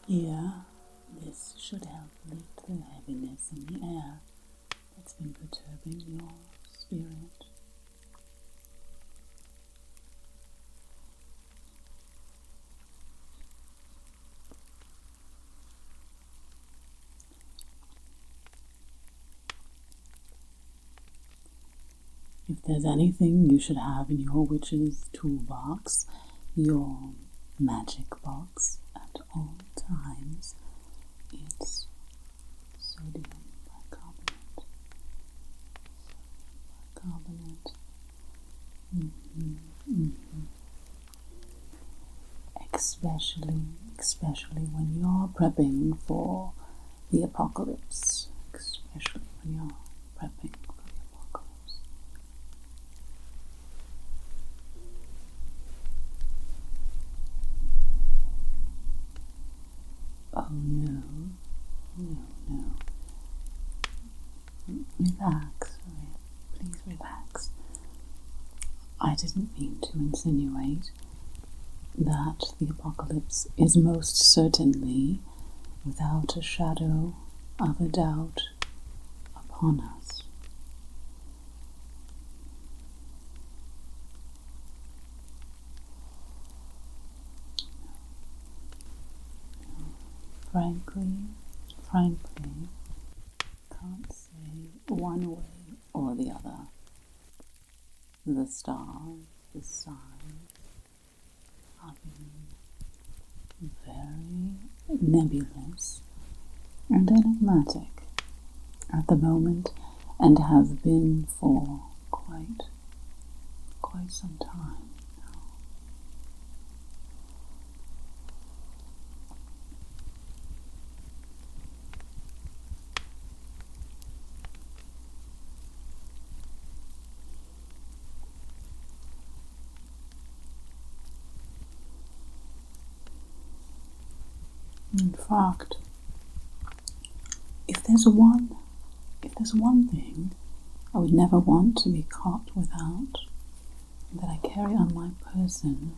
Here, this should help lift the heaviness in the air that's been perturbing your spirit. If there's anything you should have in your witch's toolbox, your magic box at all times, it's sodium bicarbonate. Bicarbonate. Especially when you're prepping for the apocalypse. Especially when you're prepping for the apocalypse. Oh no. Relax. Please relax. I didn't mean to insinuate that the apocalypse is most certainly, without a shadow of a doubt, upon us. Frankly, can't say one way or the other. The stars, the signs, have been very nebulous and enigmatic at the moment, and have been for quite some time now. In fact, if there's one thing I would never want to be caught without, that I carry on my person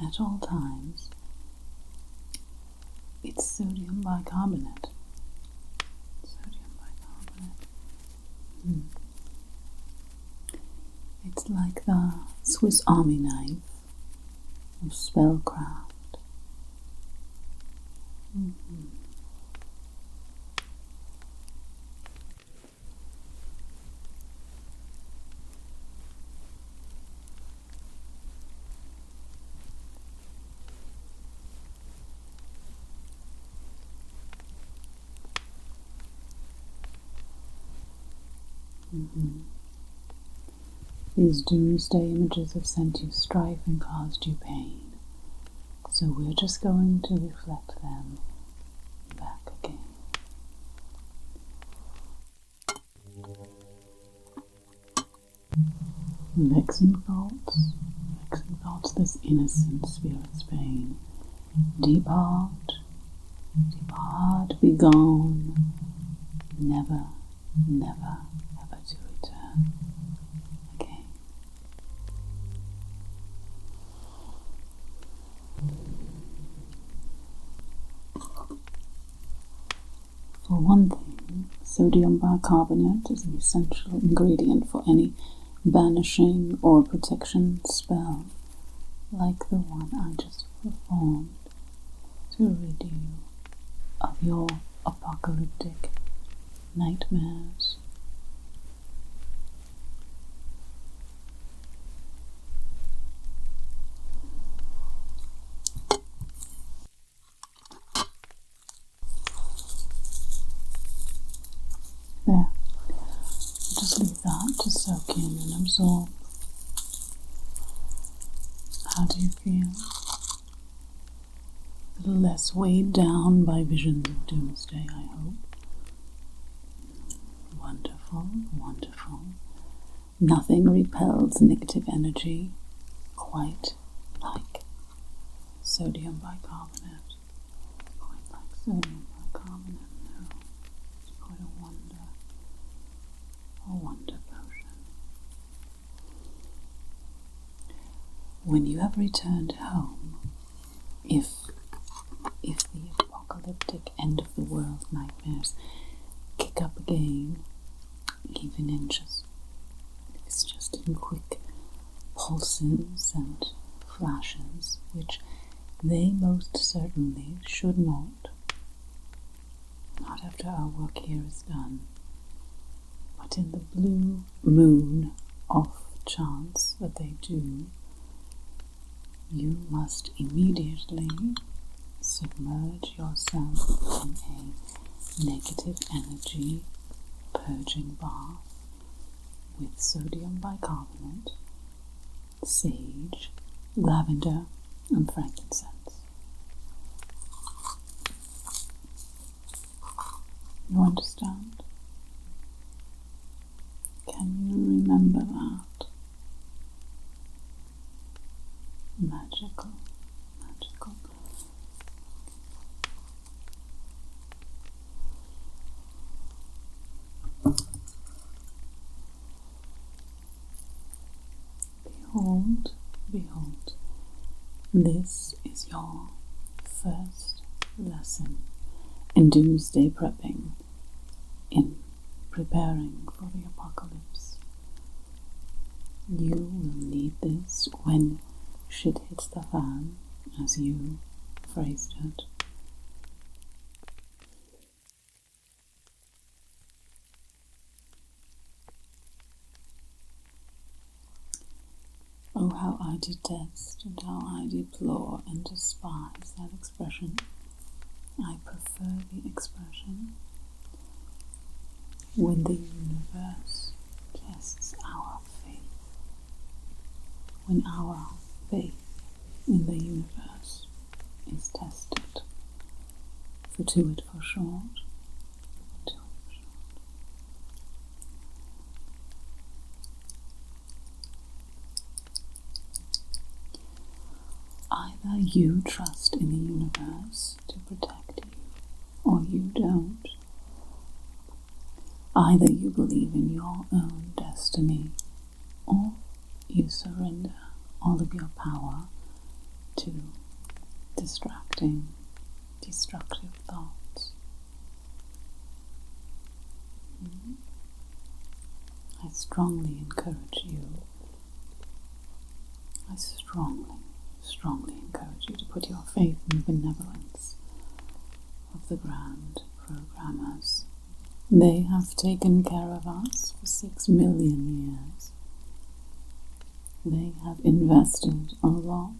at all times, it's sodium bicarbonate. Sodium bicarbonate. It's like the Swiss Army knife of spellcraft. These doomsday images have sent you strife and caused you pain, so we're just going to reflect them back again. Vexing thoughts, this innocent spirit's pain. Depart, be gone, never, ever to return again. For one thing, sodium bicarbonate is an essential ingredient for any banishing or protection spell, like the one I just performed, to rid you of your apocalyptic nightmares. There. Just leave that to soak in and absorb. How do you feel? A little less weighed down by visions of doomsday, I hope. Wonderful. Nothing repels negative energy quite like sodium bicarbonate. Quite like sodium bicarbonate, no. It's quite a wonder potion. When you have returned home, if the apocalyptic end-of-the-world nightmares kick up again, even in it's just in quick pulses and flashes, which they most certainly should not after our work here is done. But in the blue moon off chance that they do, you must immediately submerge yourself in a negative energy purging bath with sodium bicarbonate, sage, lavender, and frankincense. You understand? Can you remember that? Magical, magical. Behold, behold, this is your first lesson in Doomsday Prepping, in preparing for the apocalypse. You will need this when shit hits the fan, as you phrased it. Oh, how I detest and how I deplore and despise that expression. I prefer the expression when the universe tests our faith. When our faith in the universe is tested. For to it for short. Either you trust in the universe to protect you, or you don't. Either you believe in your own destiny, or you surrender all of your power to distracting, destructive thoughts. I strongly encourage you, strongly encourage you to put your faith in the benevolence of the grand programmers. They have taken care of us for 6 million years. They have invested a lot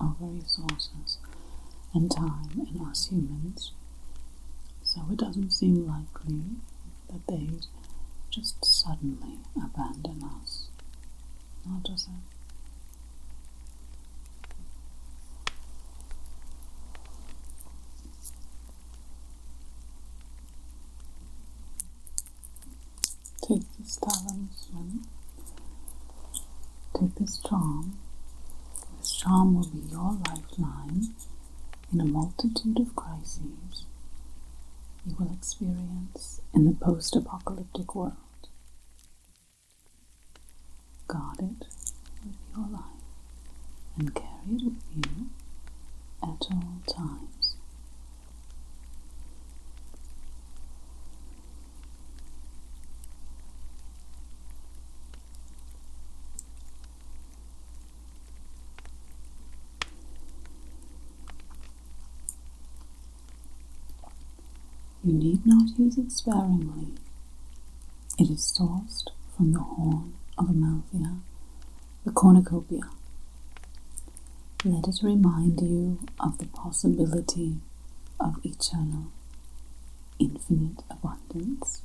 of resources and time in us humans, so it doesn't seem likely that they'd just suddenly abandon us. Now does it? Take this talisman, take this charm. This charm will be your lifeline in a multitude of crises you will experience in the post-apocalyptic world. Guard it with your life and carry it with you at all times. You need not use it sparingly. It is sourced from the horn of Amalthea, the cornucopia. Let it remind you of the possibility of eternal, infinite abundance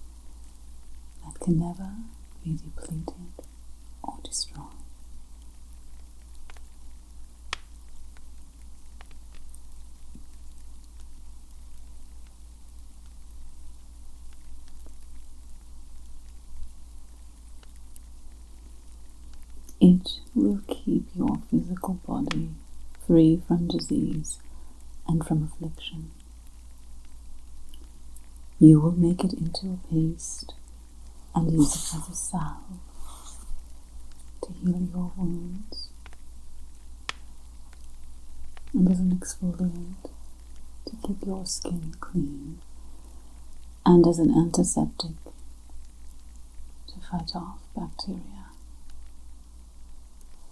that can never be depleted or destroyed. It will keep your physical body free from disease and from affliction. You will make it into a paste and use it as a salve to heal your wounds, and as an exfoliant to keep your skin clean, and as an antiseptic to fight off bacteria,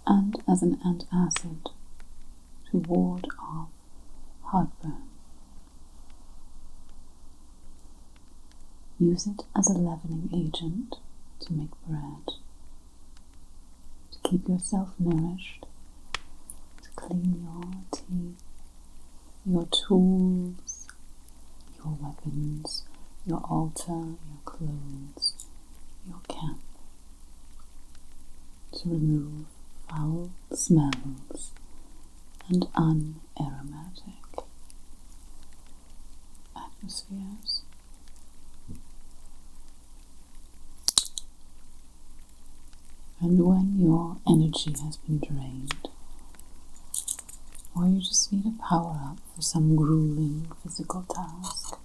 and as an antacid to ward off heartburn. Use it as a leavening agent to make bread, to keep yourself nourished, to clean your teeth, your tools, your weapons, your altar, your clothes, your camp, to remove foul smells and unaromatic atmospheres. And when your energy has been drained, or you just need a power-up for some grueling physical task,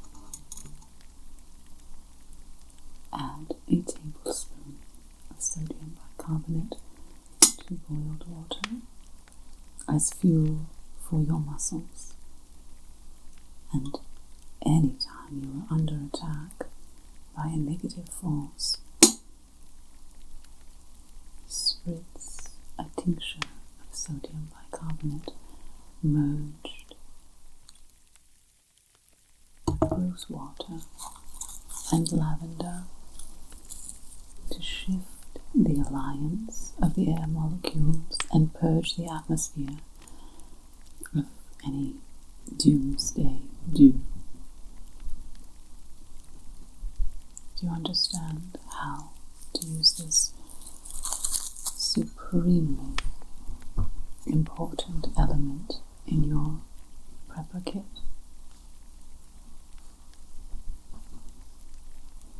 add a tablespoon of sodium bicarbonate to boiled water as fuel for your muscles. And anytime you are under attack by a negative force, spritz a tincture of sodium bicarbonate merged with rose water and lavender to shift the alliance of the air molecules and purge the atmosphere of any doomsday dew. Do you understand how to use this supremely important element in your prepper kit?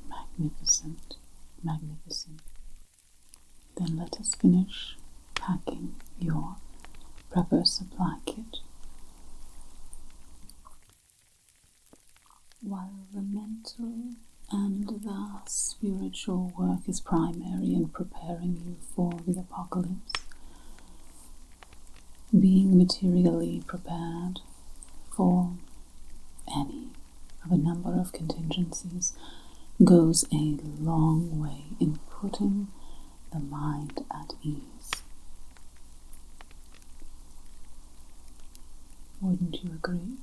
Magnificent, magnificent. Then let us finish packing your prepper supply kit. While the mental and the spiritual work is primary in preparing you for the apocalypse, being materially prepared for any of a number of contingencies goes a long way in putting the mind at ease. Wouldn't you agree?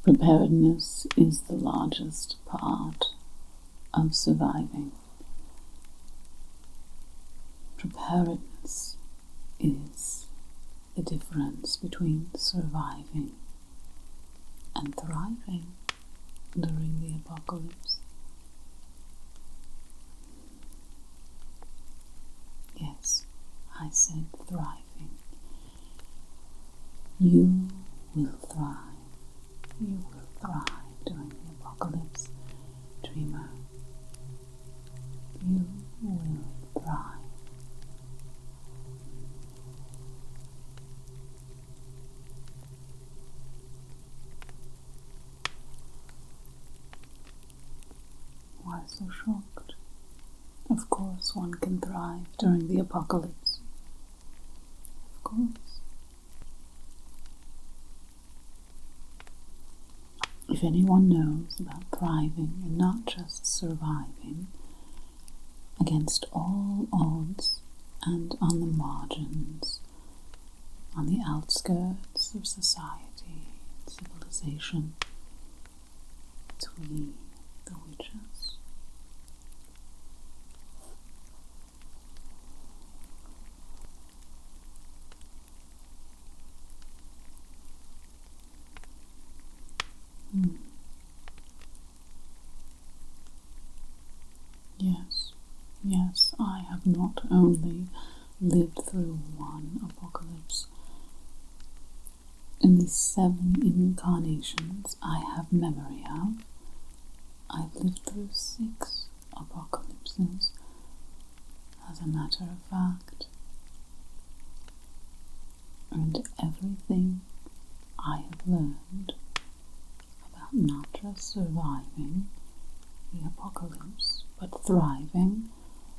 Preparedness is the largest part of surviving. Preparedness is the difference between surviving and thriving during the apocalypse. Yes, I said thriving. You will thrive. You will thrive during the apocalypse, dreamer. You will thrive. Why so shocked? Of course one can thrive during the apocalypse. Of course. If anyone knows about thriving and not just surviving against all odds and on the margins, on the outskirts of society, civilization, it's we, the witches. Yes, I have not only lived through one apocalypse. In the 7 incarnations I have memory of, I've lived through 6 apocalypses, as a matter of fact. And everything I have learned about not just surviving the apocalypse, but thriving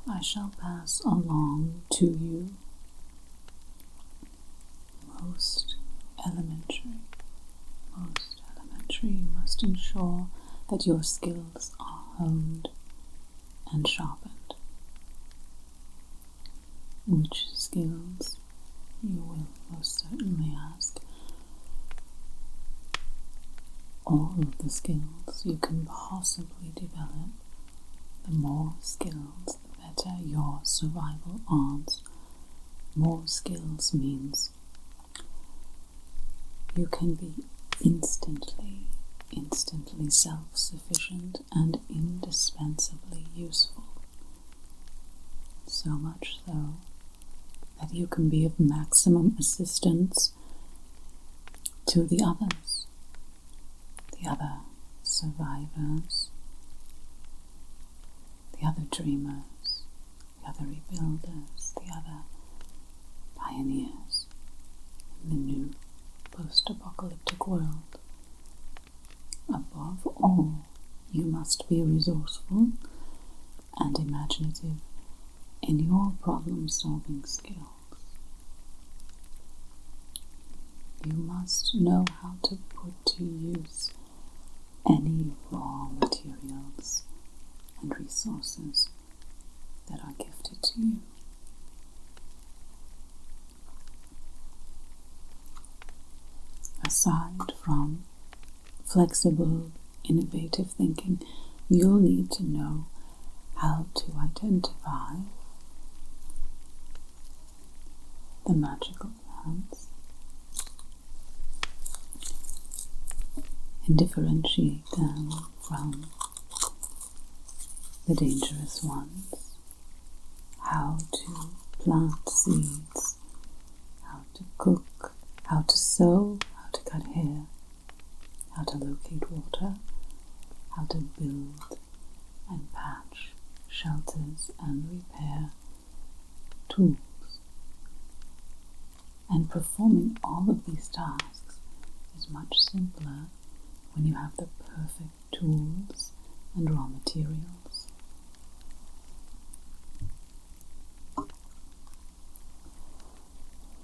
I shall pass along to you. Most elementary. You must ensure that your skills are honed and sharpened. Which skills, you will most certainly ask. All of the skills you can possibly develop. The more skills, the better your survival odds. More skills means you can be instantly self-sufficient and indispensably useful. So much so that you can be of maximum assistance to the others, the other survivors, the other dreamers, the other rebuilders, the other pioneers in the new post-apocalyptic world. Above all, you must be resourceful and imaginative in your problem-solving skills. You must know how to put to use any raw materials and resources that are gifted to you. Aside from flexible, innovative thinking, you'll need to know how to identify the magical plants and differentiate them from the dangerous ones, how to plant seeds, how to cook, how to sew, how to cut hair, how to locate water, how to build and patch shelters and repair tools. And performing all of these tasks is much simpler when you have the perfect tools and raw materials.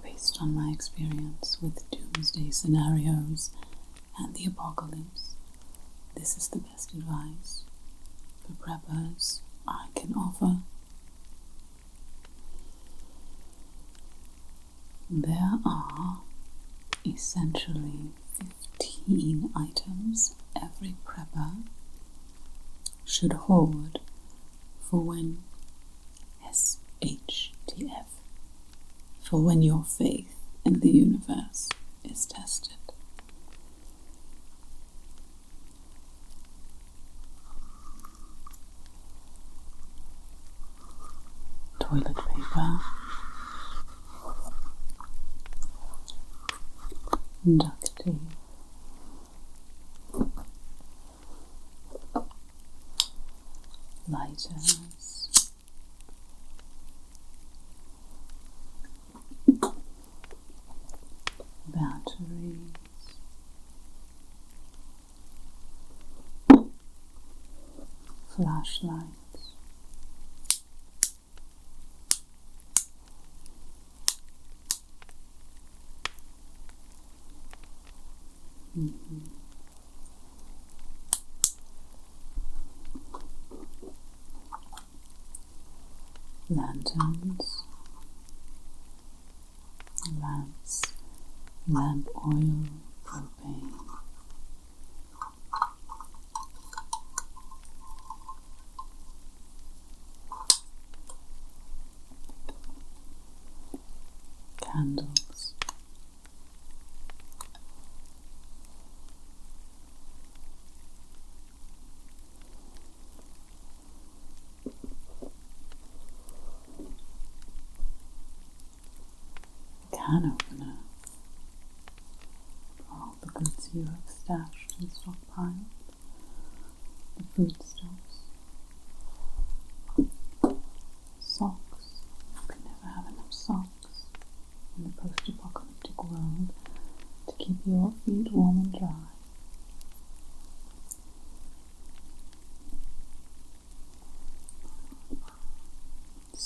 Based on my experience with doomsday scenarios and the apocalypse, this is the best advice for preppers I can offer. There are essentially 15 items every prepper should hoard for when SHTF, for when your faith in the universe is tested. Toilet paper, duct tape, lighters, batteries, flashlights, lanterns, lamps, lamp oil, propane, candles, can opener for all the goods you have stashed and stockpiled, the foodstuffs, socks. You can never have enough socks in the post-apocalyptic world to keep your feet warm and dry.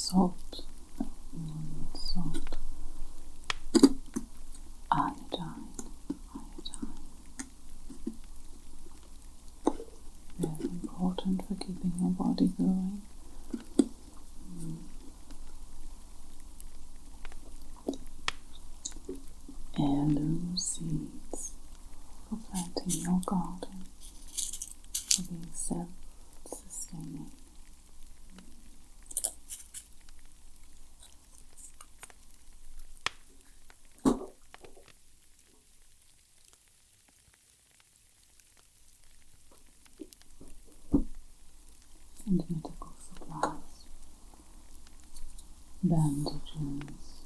salt. You will need salt. Iodine. Very important for keeping your body going. Heirloom seeds for planting your garden, for being self-sustaining. And medical supplies, bandages,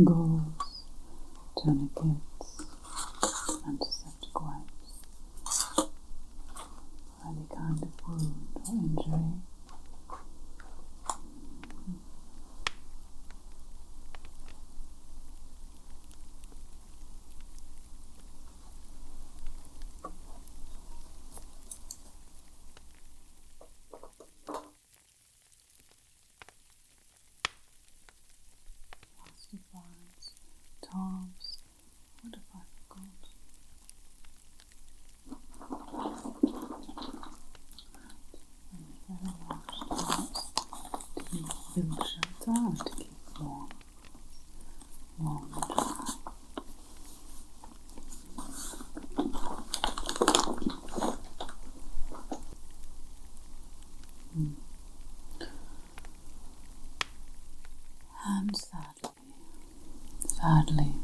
gauze, tourniquets, antiseptic wipes, for any kind of wound or injury. Supplies, tubs, what have I forgot? And very large tubs to build shelter and to keep warm and dry. And sadly,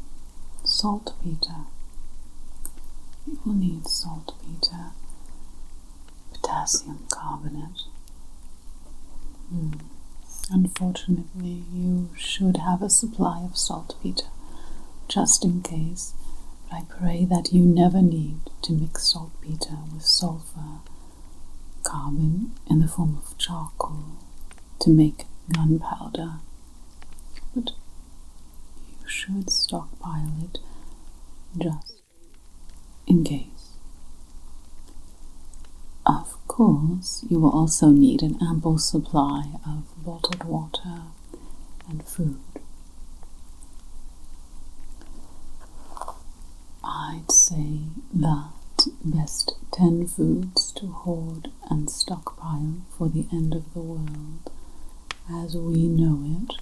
saltpeter. You will need saltpeter, potassium carbonate. Unfortunately, you should have a supply of saltpeter, just in case, but I pray that you never need to mix saltpeter with sulfur, carbon in the form of charcoal, to make gunpowder. But you should stockpile it just in case. Of course, you will also need an ample supply of bottled water and food. I'd say that best 10 foods to hoard and stockpile for the end of the world, as we know it,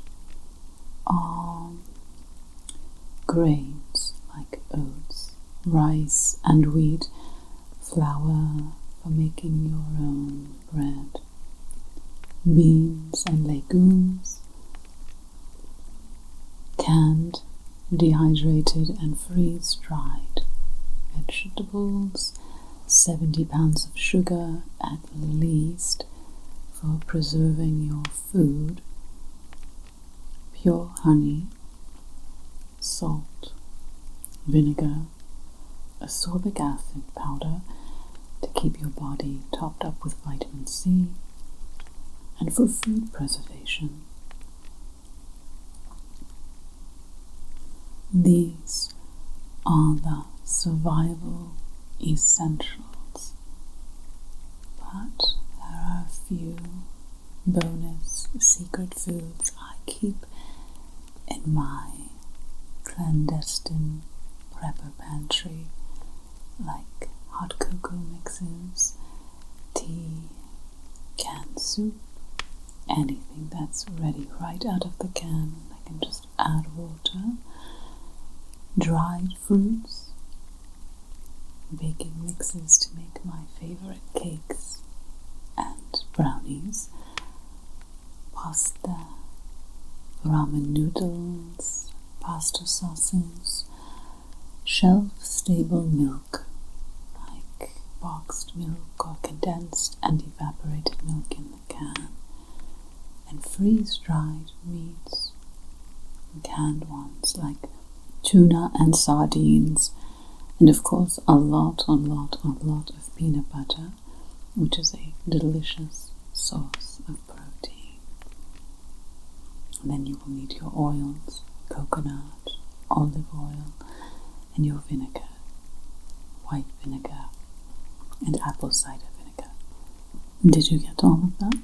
are grains like oats, rice and wheat, flour for making your own bread, beans and legumes, canned, dehydrated and freeze-dried vegetables, 70 pounds of sugar at least for preserving your food, pure honey, salt, vinegar, ascorbic acid powder to keep your body topped up with vitamin C, and for food preservation. These are the survival essentials, but there are a few bonus secret foods I keep in my clandestine prepper pantry, like hot cocoa mixes, tea, canned soup, anything that's ready right out of the can. I can just add water, dried fruits, baking mixes to make my favorite cakes and brownies, pasta, ramen noodles, pasta sauces, shelf-stable milk, like boxed milk or condensed and evaporated milk in the can, and freeze-dried meats, and canned ones like tuna and sardines, and of course a lot of peanut butter, which is a delicious source of protein. And then you will need your oils, coconut, olive oil, and your vinegar, white vinegar, and apple cider vinegar. Did you get all of that?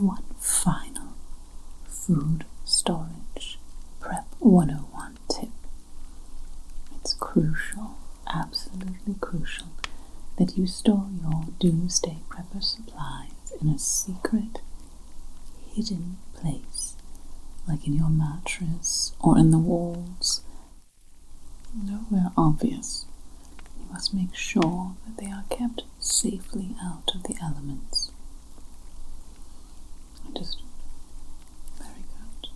one final food storage prep 101 tip. It's crucial, absolutely crucial, that you store your Doomsday Prepper supplies in a secret, hidden place, like in your mattress or in the walls. Nowhere obvious. You must make sure that they are kept safely out of the elements. Very good.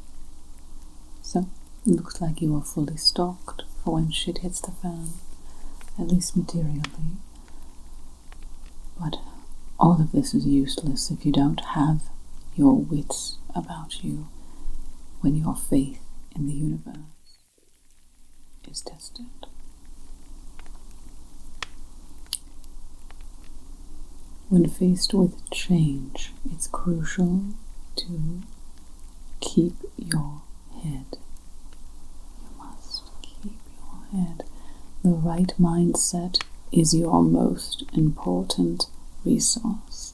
So, it looks like you are fully stocked for when shit hits the fan, at least materially. But all of this is useless if you don't have your wits about you when your faith in the universe is tested. When faced with change, it's crucial to keep your head. You must keep your head. The right mindset is your most important resource.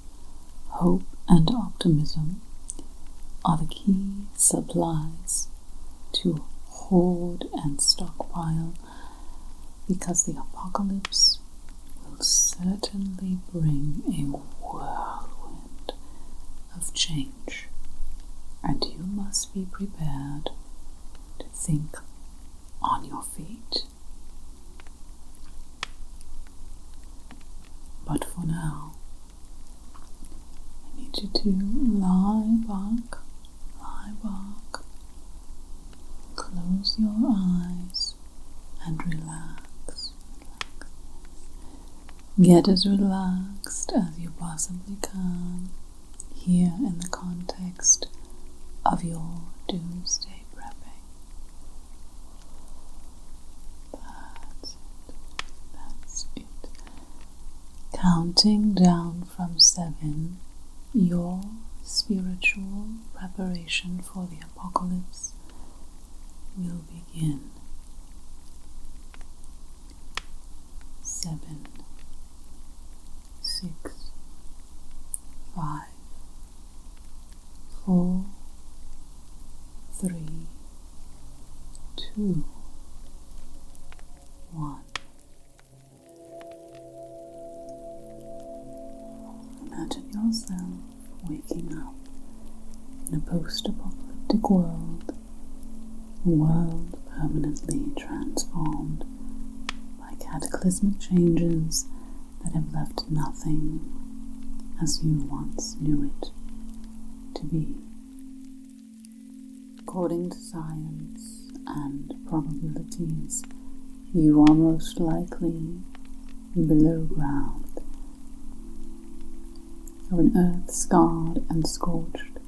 Hope and optimism are the key supplies to hoard and stockpile, because the apocalypse will certainly bring a whirlwind of change, and you must be prepared to think on your feet. But for now, I need you to lie back, close your eyes, and relax. Get as relaxed as you possibly can here in the context of your doomsday prepping. That's it. Counting down from 7, your spiritual preparation for the apocalypse will begin. 7, 6, 5, 4, 3, 2, 1. Imagine yourself waking up in a post-apocalyptic world, a world permanently transformed by cataclysmic changes that have left nothing as you once knew it to be. According to science and probabilities, you are most likely below ground, of an earth scarred and scorched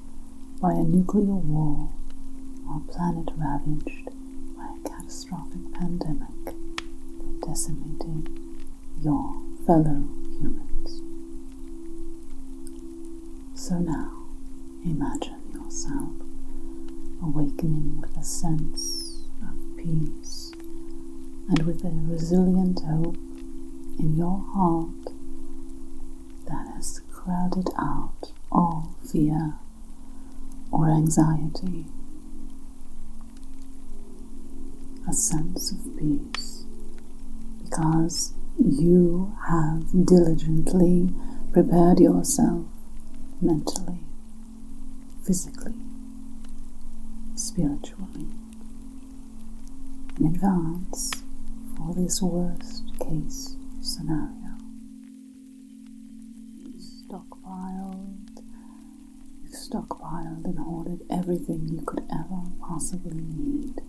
by a nuclear war, or a planet ravaged by a catastrophic pandemic that decimated your fellow humans. So now, imagine yourself awakening with a sense of peace and with a resilient hope in your heart that has crowded out all fear or anxiety. A sense of peace because you have diligently prepared yourself mentally, physically, spiritually, in advance for this worst case scenario. You've stockpiled and hoarded everything you could ever possibly need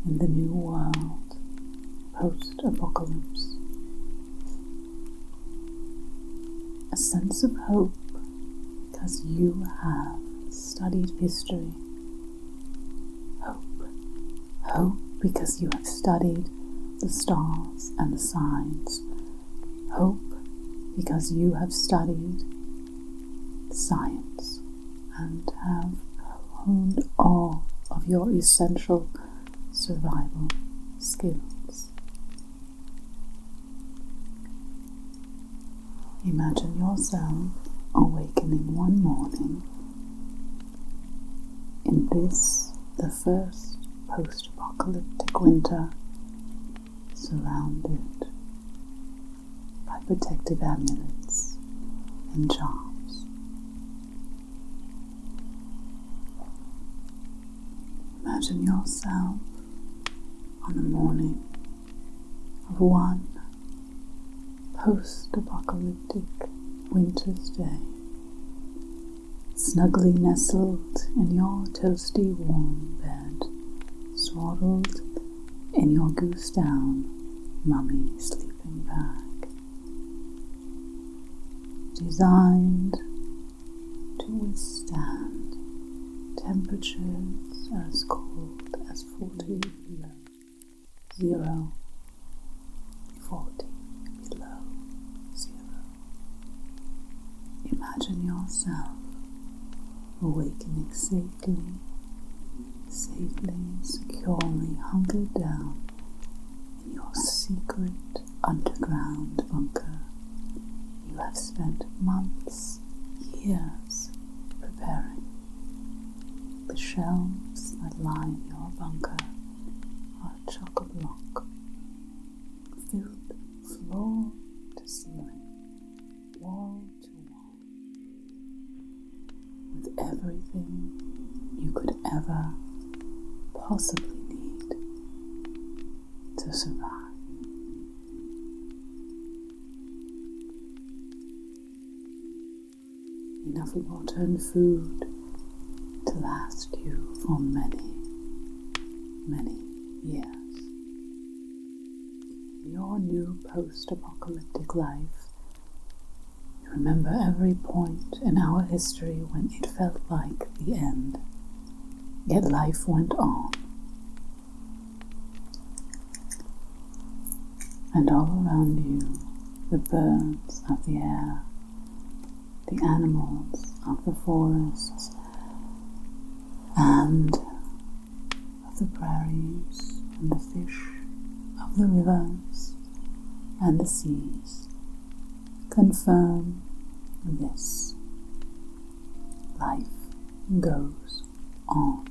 in the new world, post-apocalypse. A sense of hope because you have studied history. Hope because you have studied the stars and the signs. Hope because you have studied science and have honed all of your essential survival skills. Imagine yourself awakening one morning This, the first post-apocalyptic winter, surrounded by protective amulets and charms. Imagine yourself on the morning of one post-apocalyptic winter's day, snugly nestled in your toasty warm bed, swaddled in your goose-down mummy sleeping bag, designed to withstand temperatures as cold as 40 below zero, 40 below zero. Imagine yourself awakening safely, securely hunkered down in your secret underground bunker you have spent months, years preparing. The shelves that line your bunker are chock-a-block, filled floor to ceiling, wall to wall, with everything you could ever possibly need to survive. Enough water and food to last you for many, many years. Your new post-apocalyptic life, you remember every point in our history when it felt like the end, yet life went on. And all around you, the birds of the air, the animals of the forests, and of the prairies, and the fish of the rivers and the seas confirm this: life goes on.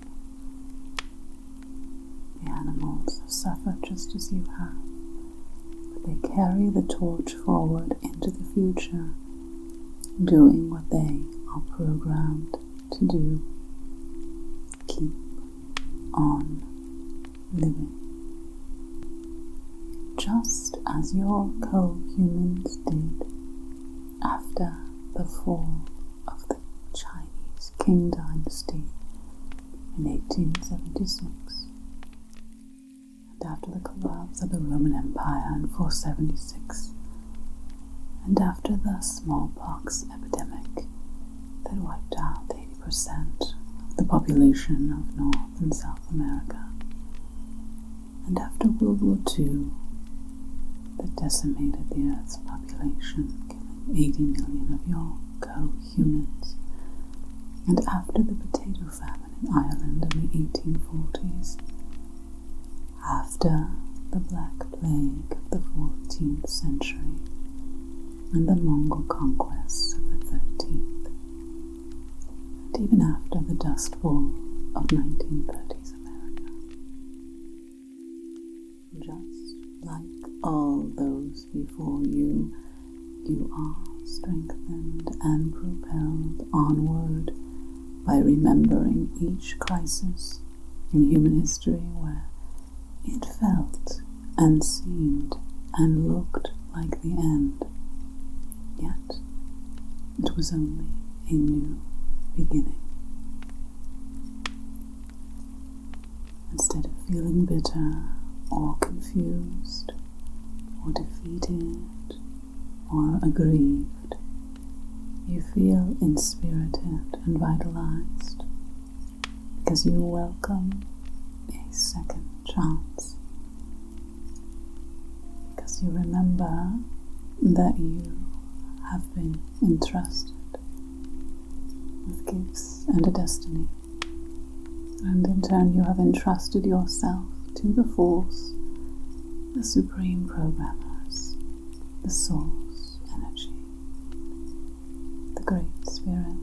The animals have suffered just as you have, but they carry the torch forward into the future, doing what they are programmed to do: keep on living. Just as your co-humans did after the fall of the Chinese Qing dynasty in 1876, and after the collapse of the Roman Empire in 476, and after the smallpox epidemic that wiped out 80% of the population of North and South America, and after World War II that decimated the Earth's population, killing 80 million of your co-humans, and after the potato famine in Ireland in the 1840s, after the Black Plague of the 14th century, and the Mongol conquests of the 13th, and even after the Dust Bowl of 1930s America. Just like all those before you, you are strengthened and propelled onward by remembering each crisis in human history where it felt and seemed and looked like the end. Yet, it was only a new beginning. Instead of feeling bitter or confused or defeated or aggrieved, you feel inspirited and vitalized because you welcome a second chance, because you remember that you have been entrusted with gifts and a destiny, and in turn you have entrusted yourself to the Force, the Supreme Programmers, the Source Energy, the Great Spirit,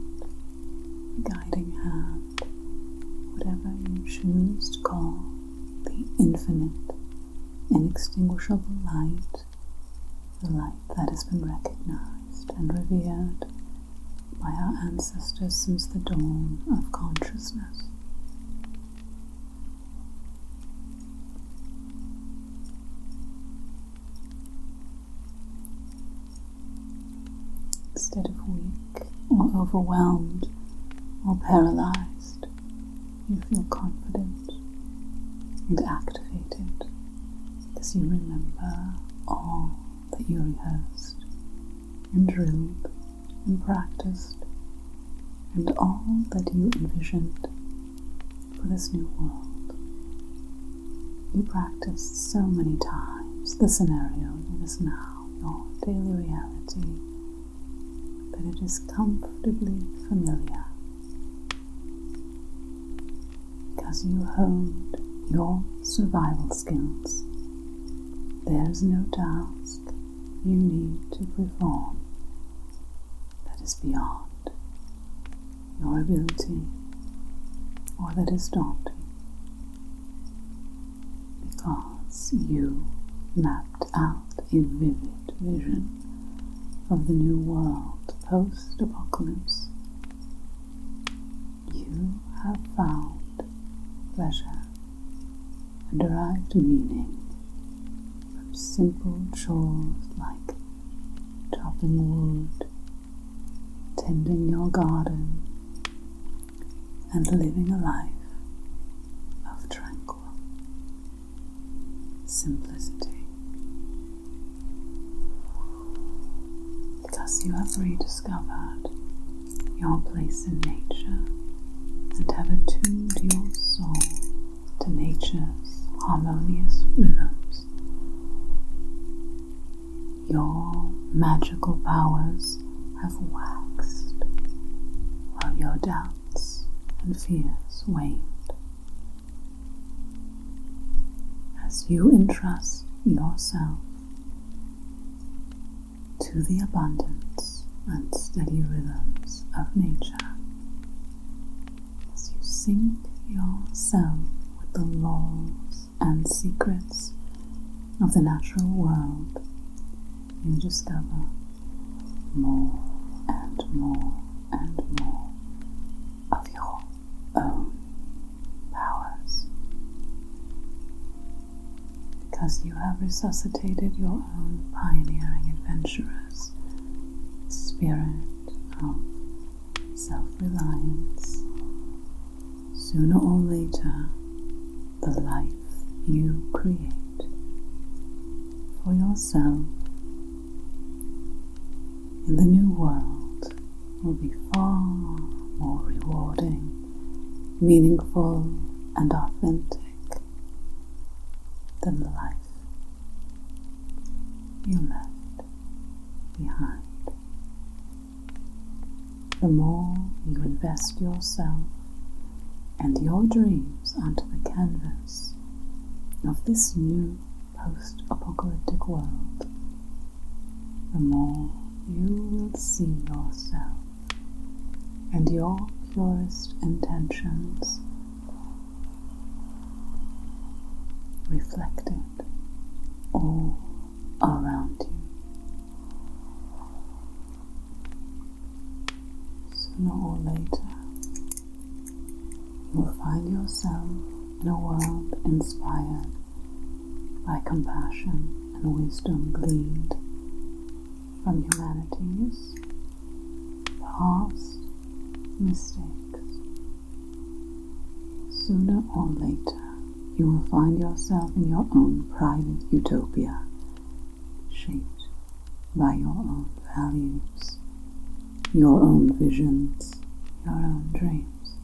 the Guiding Hand, whatever you choose to call the infinite, inextinguishable light, the light that has been recognized and revered by our ancestors since the dawn of consciousness. Instead of weak or overwhelmed or paralyzed, you feel confident and activated because you remember all that you rehearsed and drilled and practiced, and all that you envisioned for this new world. You practiced so many times the scenario that is now your daily reality that it is comfortably familiar, because you honed your survival skills. There's no task you need to perform that is beyond your ability or that is daunting, because you mapped out a vivid vision of the new world post-apocalypse. You have found pleasure and derived meaning from simple chores like chopping wood, tending your garden, and living a life of tranquil simplicity. Because you have rediscovered your place in nature and have attuned your soul to nature's harmonious rhythms, your magical powers have waxed while your doubts and fears waned. As you entrust yourself to the abundance and steady rhythms of nature, as you sync yourself with the laws and secrets of the natural world, you discover more and more and more of your own powers. Because you have resuscitated your own pioneering adventurous spirit of self-reliance, sooner or later, the life you create for yourself in the new world will be far more rewarding, meaningful, and authentic than the life you left behind. The more you invest yourself and your dreams onto the canvas of this new post-apocalyptic world, the more you will see yourself and your purest intentions reflected all around you. Sooner or later, you will find yourself in a world inspired by compassion and wisdom gleaned from humanity's past mistakes. Sooner or later, you will find yourself in your own private utopia, shaped by your own values, your own visions, your own dreams.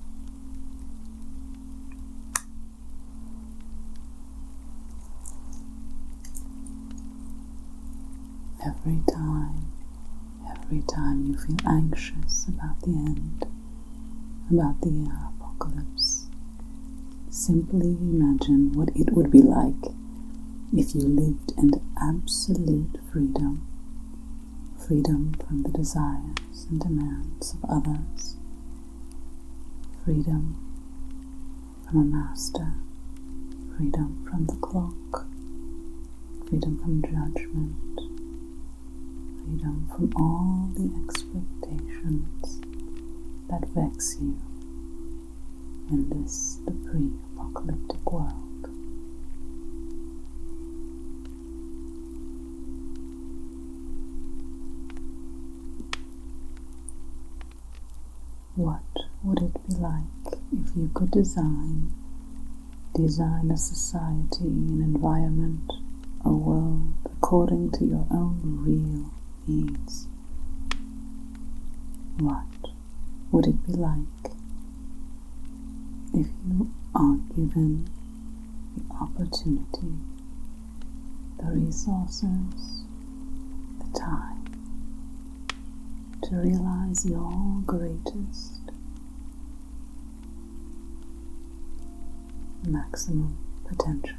Every time you feel anxious about the end, about the apocalypse, simply imagine what it would be like if you lived in absolute freedom, freedom from the desires and demands of others, freedom from a master, freedom from the clock, freedom from judgment, freedom from all the expectations that vex you in this, the pre-apocalyptic world. What would it be like if you could design a society, an environment, a world according to your own real needs? What would it be like if you are given the opportunity, the resources, the time to realize your greatest, maximum potential?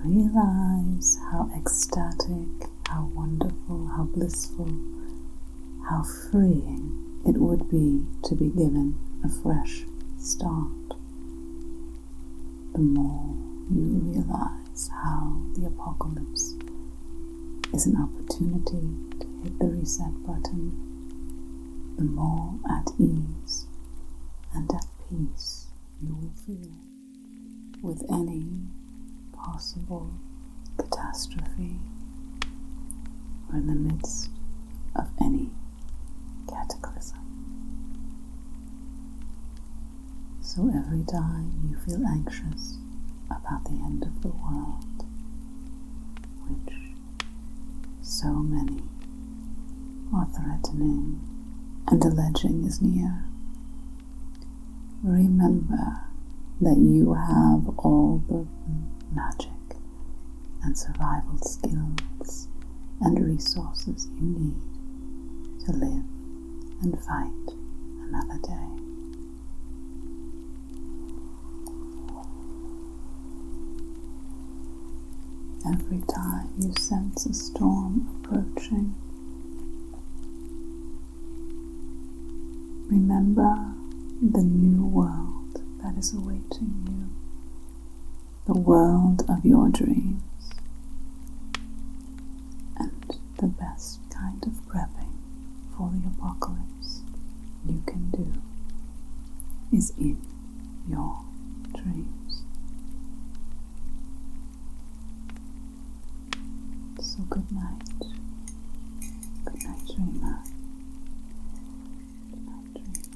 Realize how ecstatic, how wonderful, how blissful, how freeing it would be to be given a fresh start. The more you realize how the apocalypse is an opportunity to hit the reset button, the more at ease and at peace you will feel with any possible catastrophe or in the midst of any cataclysm. So every time you feel anxious about the end of the world, which so many are threatening and alleging is near, remember that you have all the magic and survival skills and resources you need to live and fight another day. Every time you sense a storm approaching, remember the new world that is awaiting you, the world of your dreams, and the best kind of prepping for the apocalypse you can do is in your dreams. So good night. Good night, dreamer. Good night, dreamer.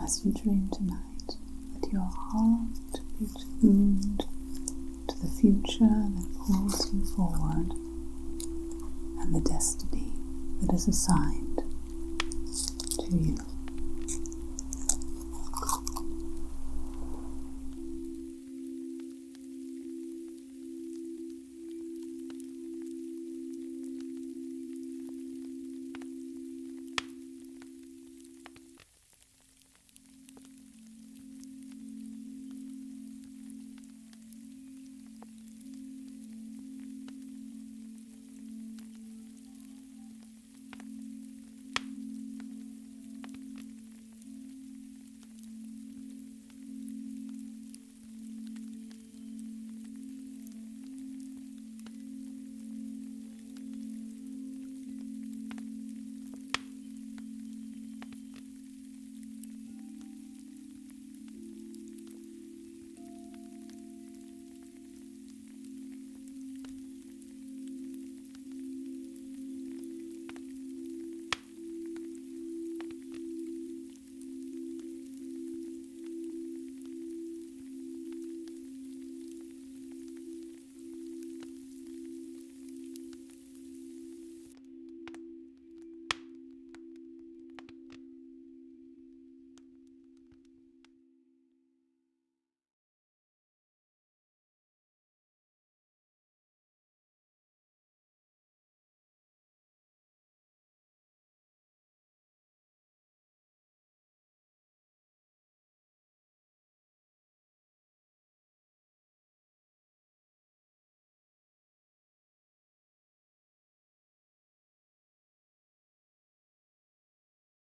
As you dream tonight, let your heart be tuned to the future that pulls you forward and the destiny that is assigned to you.